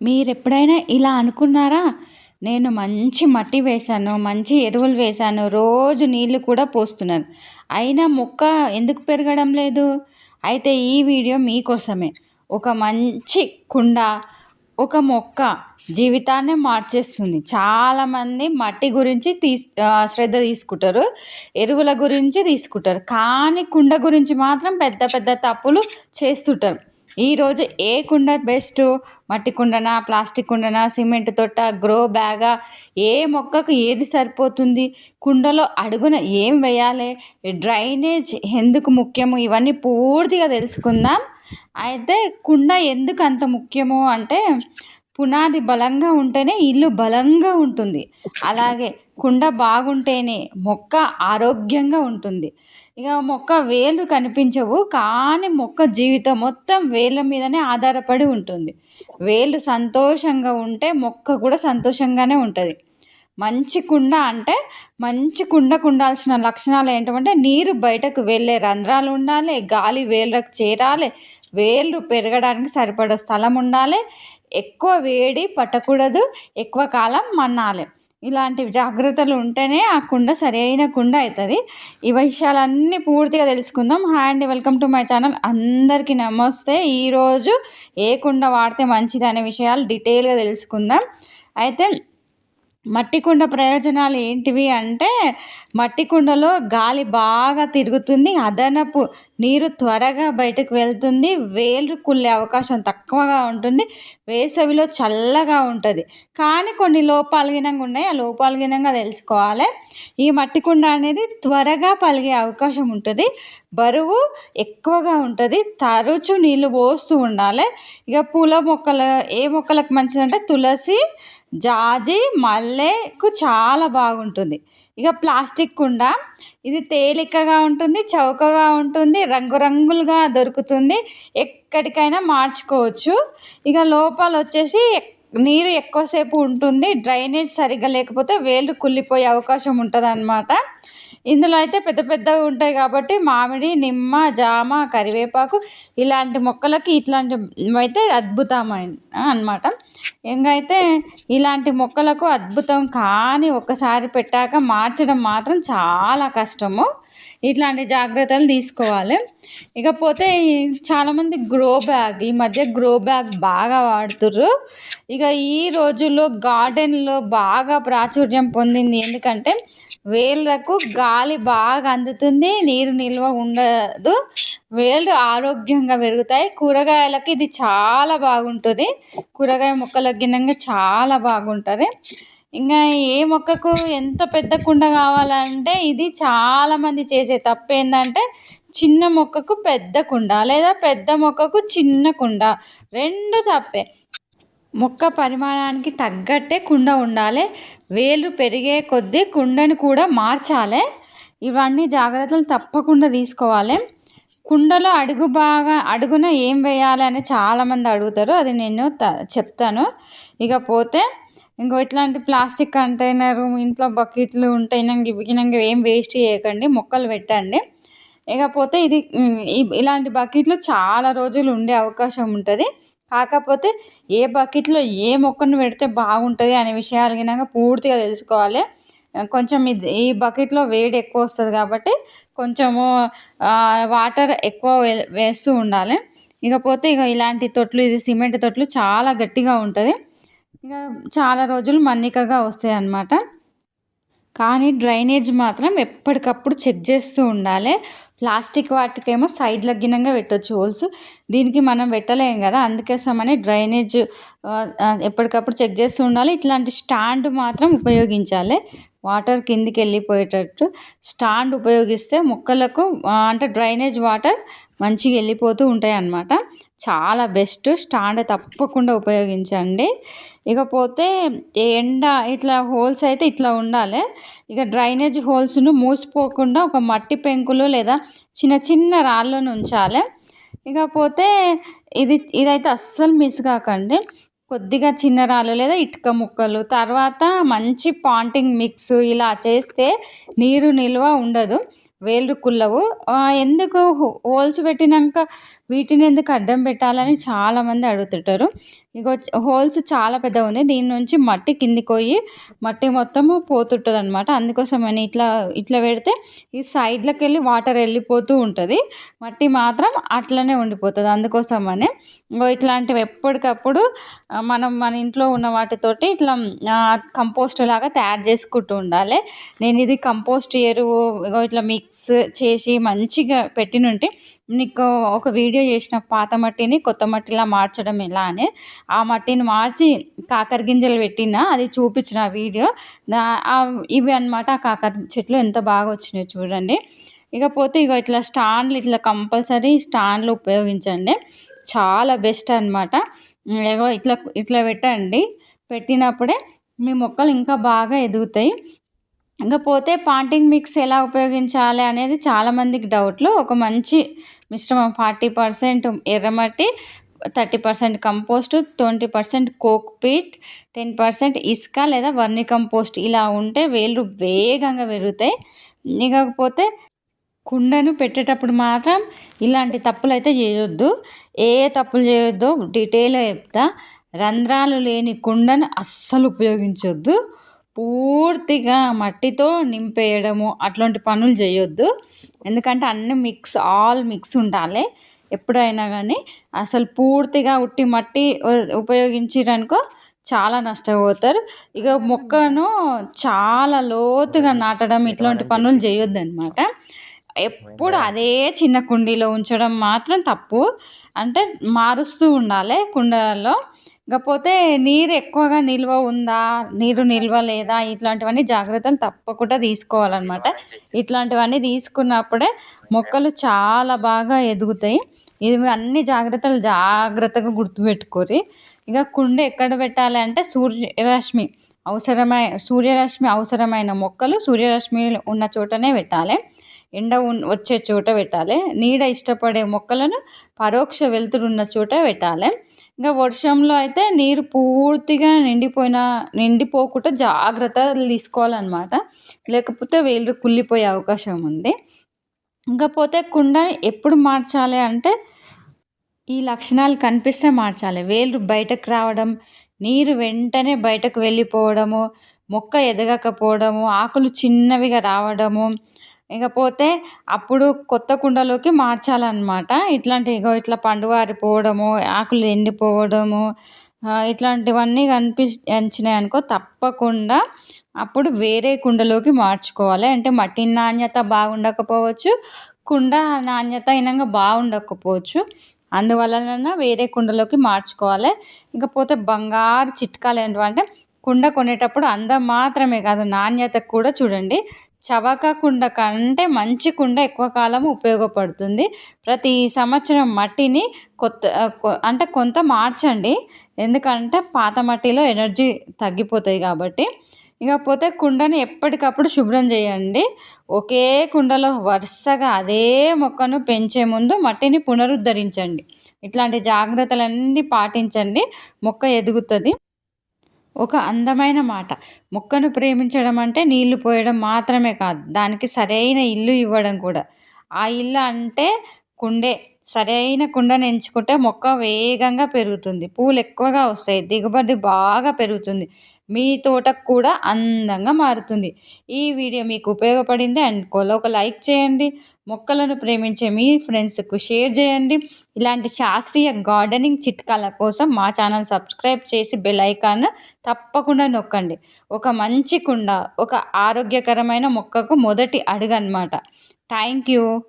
మీరెప్పుడైనా ఇలా అనుకున్నారా? నేను మంచి మట్టి వేశాను, మంచి ఎరువులు వేశాను, రోజు నీళ్ళు కూడా పోస్తున్నాను. అయినా మొక్క ఎందుకు పెరగడం లేదు? అయితే ఈ వీడియో మీకోసమే. ఒక మంచి కుండ, ఒక మొక్క జీవితాన్నే మార్చేస్తుంది. చాలామంది మట్టి గురించి శ్రద్ధ తీసుకుంటారు. ఎరువుల గురించి తీసుకుంటారు. కానీ కుండ గురించి మాత్రం పెద్ద పెద్ద తప్పులు చేస్తుంటారు. ఈరోజు ఏ కుండ బెస్ట్? మట్టి కుండనా, ప్లాస్టిక్ కుండనా, సిమెంట్ తొట్ట, గ్రో బ్యాగా, ఏ మొక్కకు ఏది సరిపోతుంది, కుండలో అడుగున ఏం వేయాలి, డ్రైనేజ్ ఎందుకు ముఖ్యము, ఇవన్నీ పూర్తిగా తెలుసుకుందాం. అయితే కుండ ఎందుకు అంత ముఖ్యము అంటే, పునాది బలంగా ఉంటేనే ఇల్లు బలంగా ఉంటుంది. అలాగే కుండ బాగుంటేనే మొక్క ఆరోగ్యంగా ఉంటుంది. ఇక మొక్క వేళ్ళు కనిపించవు, కానీ మొక్క జీవితం మొత్తం వేళ్ళ మీదనే ఆధారపడి ఉంటుంది. వేళ్ళు సంతోషంగా ఉంటే మొక్క కూడా సంతోషంగానే ఉంటుంది. మంచి కుండ అంటే, మంచి కుండకు ఉండాల్సిన లక్షణాలు ఏంటంటే, నీరు బయటకు వెళ్ళే రంధ్రాలు ఉండాలి, గాలి వేళ్ళకు చేరాలి, వేళ్ళు పెరగడానికి సరిపడ స్థలం ఉండాలి, ఎక్కువ వేడి పట్టకూడదు, ఎక్కువ కాలం మన్నాలి. ఇలాంటి జాగ్రత్తలు ఉంటేనే ఆ కుండ సరైన కుండ అవుతుంది. ఈ విషయాలన్నీ పూర్తిగా తెలుసుకుందాం. హాయ్ అండి, వెల్కమ్ టు మై ఛానల్. అందరికీ నమస్తే. ఈరోజు ఏ కుండ వాడితే మంచిది అనే విషయాలు డీటెయిల్గా తెలుసుకుందాం. అయితే మట్టి కుండ ప్రయోజనాలు ఏంటివి అంటే, మట్టి కుండలో గాలి బాగా తిరుగుతుంది, అదనపు నీరు త్వరగా బయటకు వెళ్తుంది, వేళ్ళు కుళ్ళే అవకాశం తక్కువగా ఉంటుంది, వేసవిలో చల్లగా ఉంటుంది. కానీ కొన్ని లోపాలుగినంగా ఉన్నాయి. ఆ లోపాలుగినంగా తెలుసుకోవాలి. ఈ మట్టి కుండ అనేది త్వరగా పలిగే అవకాశం ఉంటుంది, బరువు ఎక్కువగా ఉంటుంది, తరచు నీళ్ళు పోస్తూ ఉండాలి. ఇక పూల మొక్కలు ఏ మొక్కలకు మంచిదంటే, తులసి, జాజి, మల్లెకు చాలా బాగుంటుంది. ఇక ప్లాస్టిక్ కుండ, ఇది తేలికగా ఉంటుంది, చౌకగా ఉంటుంది, రంగురంగులుగా దొరుకుతుంది, ఎక్కడికైనా మార్చుకోవచ్చు. ఇక లోపాలు వచ్చేసి, నీరు ఎక్కువసేపు ఉంటుంది, డ్రైనేజ్ సరిగ్గా లేకపోతే వేళ్ళు కుళ్ళిపోయే అవకాశం ఉంటుంది అన్నమాట. ఇందులో అయితే పెద్ద పెద్దగా ఉంటాయి కాబట్టి మామిడి, నిమ్మ, జామ, కరివేపాకు ఇలాంటి మొక్కలకి ఇట్లాంటివి అయితే అద్భుతమైన అన్నమాట. ఇంకైతే ఇలాంటి మొక్కలకు అద్భుతం, కానీ ఒక్కసారి పెట్టాక మార్చడం మాత్రం చాలా కష్టము. ఇట్లాంటి జాగ్రత్తలు తీసుకోవాలి. ఇకపోతే చాలామంది ఈ మధ్య గ్రో బ్యాగ్ బాగా వాడుతుర్రు. ఇక ఈ రోజుల్లో గార్డెన్లో బాగా ప్రాచుర్యం పొందింది. ఎందుకంటే వేళ్ళకు గాలి బాగా అందుతుంది, నీరు నిల్వ ఉండదు, వేళ్ళు ఆరోగ్యంగా పెరుగుతాయి. కూరగాయలకి ఇది చాలా బాగుంటుంది. కూరగాయ మొక్కలకు గినంగా చాలా బాగుంటుంది. ఇంకా ఏ మొక్కకు ఎంత పెద్ద కుండ కావాలంటే, ఇది చాలామంది చేసే తప్పు ఏంటంటే, చిన్న మొక్కకు పెద్ద కుండ లేదా పెద్ద మొక్కకు చిన్న కుండ, రెండు తప్పే. మొక్క పరిమాణానికి తగ్గట్టే కుండ ఉండాలి. వేళ్ళు పెరిగే కొద్దీ కుండని కూడా మార్చాలి. ఇవన్నీ జాగ్రత్తలు తప్పకుండా తీసుకోవాలి. కుండలో అడుగున ఏం వేయాలి అని చాలామంది అడుగుతారు, అది నేను చెప్తాను. ఇకపోతే ఇట్లాంటి ప్లాస్టిక్ కంటైనరు, ఇంట్లో బకెట్లు ఉంటాయి, ఇవిగినంగా ఏం వేస్ట్ చేయకండి, మొక్కలు పెట్టండి. ఇకపోతే ఇలాంటి బకెట్లు చాలా రోజులు ఉండే అవకాశం ఉంటుంది. కాకపోతే ఏ బకెట్లో ఏ మొక్కను పెడితే బాగుంటుంది అనే విషయాలు గినంగా పూర్తిగా తెలుసుకోవాలి. కొంచెం ఈ బకెట్లో వేడి ఎక్కువ వస్తుంది కాబట్టి కొంచెము వాటర్ ఎక్కువ వేస్తూ ఉండాలి. ఇకపోతే ఇలాంటి తొట్లు, ఇది సిమెంట్ తొట్లు చాలా గట్టిగా ఉంటుంది, ఇక చాలా రోజులు మన్నికగా వస్తాయి అన్నమాట. కానీ డ్రైనేజ్ మాత్రం ఎప్పటికప్పుడు చెక్ చేస్తూ ఉండాలి. ప్లాస్టిక్ వాటికేమో సైడ్లకు గినంగా పెట్టవచ్చు హోల్స్, దీనికి మనం పెట్టలేం కదా, అందుకోసమని డ్రైనేజ్ ఎప్పటికప్పుడు చెక్ చేస్తూ ఉండాలి. ఇట్లాంటి స్టాండ్ మాత్రం ఉపయోగించాలి. వాటర్ కిందికి వెళ్ళిపోయేటట్టు స్టాండ్ ఉపయోగిస్తే మొక్కలకు అంటే డ్రైనేజ్ వాటర్ మంచిగా వెళ్ళిపోతూ ఉంటాయి అన్నమాట. చాలా బెస్ట్. స్టాండ్ తప్పకుండా ఉపయోగించండి. ఇకపోతే ఎండ ఇట్లా హోల్స్ అయితే ఇట్లా ఉండాలి. ఇక డ్రైనేజ్ హోల్స్ను మూసిపోకుండా ఒక మట్టి పెంకులు లేదా చిన్న చిన్న రాళ్ళను ఉంచాలి. ఇకపోతే ఇదైతే అస్సలు మిస్ కాకండి. కొద్దిగా చిన్న రాళ్ళు లేదా ఇటుక ముక్కలు, తర్వాత మంచి పాంటింగ్ మిక్స్ ఇలా చేస్తే నీరు నిల్వ ఉండదు, వేళ్ళు కుళ్ళవు. ఎందుకు హోల్స్ పెట్టినాక వీటిని ఎందుకు అడ్డం పెట్టాలని చాలామంది అడుగుతుంటారు. ఇగో హోల్స్ చాలా పెద్దగున్నాయి. దీని నుంచి మట్టి కిందికి పోయి మట్టి మొత్తము పోతుంటదనమాట. అందుకోసమని ఇట్లా పెడితే ఈ సైడ్‌లకెళ్ళి వాటర్ ఎళ్ళిపోతూ ఉంటది. మట్టి మాత్రం అట్లనే ఉండిపోతది. అందుకోసమనే ఇంగో ఇట్లాంటివి ఎప్పటికప్పుడు మనం మన ఇంట్లో ఉన్న వాటితోటి ఇట్లా కంపోస్ట్ లాగా తయారు చేసుకుంటూ ఉండాలి. నేను ఇది కంపోస్ట్ ఎరువు ఇగో ఇట్లా మిక్స్ చేసి మంచిగా పెట్టినుంటే నీకు ఒక వీడియో చేసిన పాత మట్టిని కొత్త మట్టిలా మార్చడం ఎలా అని. ఆ మట్టిని మార్చి కాకర గింజలు పెట్టిన అది చూపించిన వీడియో. ఇవి అన్నమాట ఆ కాకర చెట్లు ఎంత బాగా వచ్చినాయో చూడండి. ఇకపోతే ఇట్లా స్టాండ్లు ఇట్లా కంపల్సరీ స్టాండ్లు ఉపయోగించండి. చాలా బెస్ట్ అనమాట. ఇగో ఇట్లా పెట్టండి. పెట్టినప్పుడే మీ మొక్కలు ఇంకా బాగా ఎదుగుతాయి. ఇంకపోతే పాంటింగ్ మిక్స్ ఎలా ఉపయోగించాలి అనేది చాలామందికి డౌట్లు. ఒక మంచి మిశ్రమం 40% ఎర్రమట్టి, 30% కంపోస్టు, 20% కోక్ పీట్, 10% ఇసుక లేదా వర్మి కంపోస్ట్ ఇలా ఉంటే వేళ్ళు వేగంగా పెరుగుతాయి. ఇకపోతే కుండను పెట్టేటప్పుడు మాత్రం ఇలాంటి తప్పులైతే చేయొద్దు. ఏ తప్పులు చేయొద్దో డీటెయిల్‌గా చెప్తా. రంధ్రాలు లేని కుండను అస్సలు ఉపయోగించొద్దు. పూర్తిగా మట్టితో నింపేయడము అట్లాంటి పనులు చేయొద్దు. ఎందుకంటే అన్నీ ఆల్ మిక్స్ ఉండాలి ఎప్పుడైనా కానీ. అసలు పూర్తిగా ఉట్టి మట్టి ఉపయోగించిరనుకో చాలా నష్టపోతారు. మొక్కను చాలా లోతుగా నాటడం ఇట్లాంటి పనులు చేయొద్దనమాట. ఎప్పుడు అదే చిన్న కుండీలో ఉంచడం మాత్రం తప్పు. అంటే మారుస్తూ ఉండాలి కుండలలో. ఇకపోతే నీరు ఎక్కువగా నిల్వ ఉందా, నీరు నిల్వ లేదా ఇట్లాంటివన్నీ జాగ్రత్తలు తప్పకుండా తీసుకోవాలన్నమాట. ఇట్లాంటివన్నీ తీసుకున్నప్పుడే మొక్కలు చాలా బాగా ఎదుగుతాయి. ఇవి అన్ని జాగ్రత్తగా గుర్తుపెట్టుకోరి. కుండ ఎక్కడ పెట్టాలి అంటే సూర్యరశ్మి అవసరమైన మొక్కలు సూర్యరశ్మి ఉన్న చోటనే పెట్టాలి. ఎండ వచ్చే చోట పెట్టాలి. నీడ ఇష్టపడే మొక్కలను పరోక్ష వెలుతురు ఉన్న చోట పెట్టాలి. వర్షంలో అయితే నీరు పూర్తిగా నిండిపోకుండా జాగ్రత్తలు తీసుకోవాలన్నమాట. లేకపోతే వేళ్ళు కుళ్ళిపోయే అవకాశం ఉంది. ఇంకపోతే కుండ ఎప్పుడు మార్చాలి అంటే ఈ లక్షణాలు కనిపిస్తే మార్చాలి. వేళ్ళు బయటకు రావడం, నీరు వెంటనే బయటకు వెళ్ళిపోవడము, మొక్క ఎదగకపోవడము, ఆకులు చిన్నవిగా రావడము. ఇకపోతే అప్పుడు కొత్త కుండలోకి మార్చాలన్నమాట. ఇట్లా పండువారిపోవడము, ఆకులు ఎండిపోవడము ఇట్లాంటివన్నీ కనిపించినాయనుకో తప్పకుండా అప్పుడు వేరే కుండలోకి మార్చుకోవాలి. అంటే మట్టి నాణ్యత బాగుండకపోవచ్చు, కుండ నాణ్యత అయినంగా బాగుండకపోవచ్చు. అందువలన వేరే కుండలోకి మార్చుకోవాలి. ఇకపోతే బంగారు చిట్కాలు ఏంటంటే కుండ కొనేటప్పుడు అందం మాత్రమే కాదు నాణ్యత కూడా చూడండి. చవక కుండ కంటే మంచి కుండ ఎక్కువ కాలం ఉపయోగపడుతుంది. ప్రతి సంవత్సరం మట్టిని కొంత మార్చండి. ఎందుకంటే పాత మట్టిలో ఎనర్జీ తగ్గిపోతాయి కాబట్టి. ఇకపోతే కుండని ఎప్పటికప్పుడు శుభ్రం చేయండి. ఒకే కుండలో వరుసగా అదే మొక్కను పెంచే ముందు మట్టిని పునరుద్ధరించండి. ఇట్లాంటి జాగ్రత్తలన్నీ పాటించండి. మొక్క ఎదుగుతుంది. ఒక అందమైన మాట, మొక్కను ప్రేమించడం అంటే నీళ్లు పోయడం మాత్రమే కాదు, దానికి సరైన ఇల్లు ఇవ్వడం కూడా. ఆ ఇల్లు అంటే కుండే. సరైన కుండను ఎంచుకుంటే మొక్క వేగంగా పెరుగుతుంది, పూలు ఎక్కువగా వస్తాయి, దిగుబడి బాగా పెరుగుతుంది, మీ తోటకు కూడా అందంగా మారుతుంది. ఈ వీడియో మీకు ఉపయోగపడింది అనుకోలో ఒక లైక్ చేయండి. మొక్కలను ప్రేమించే మీ ఫ్రెండ్స్కు షేర్ చేయండి. ఇలాంటి శాస్త్రీయ గార్డెనింగ్ చిట్కాల కోసం మా ఛానల్ సబ్స్క్రైబ్ చేసి బెల్ ఐకాన్ తప్పకుండా నొక్కండి. ఒక మంచి కుండ ఒక ఆరోగ్యకరమైన మొక్కకు మొదటి అడుగు అన్నమాట. Thank you.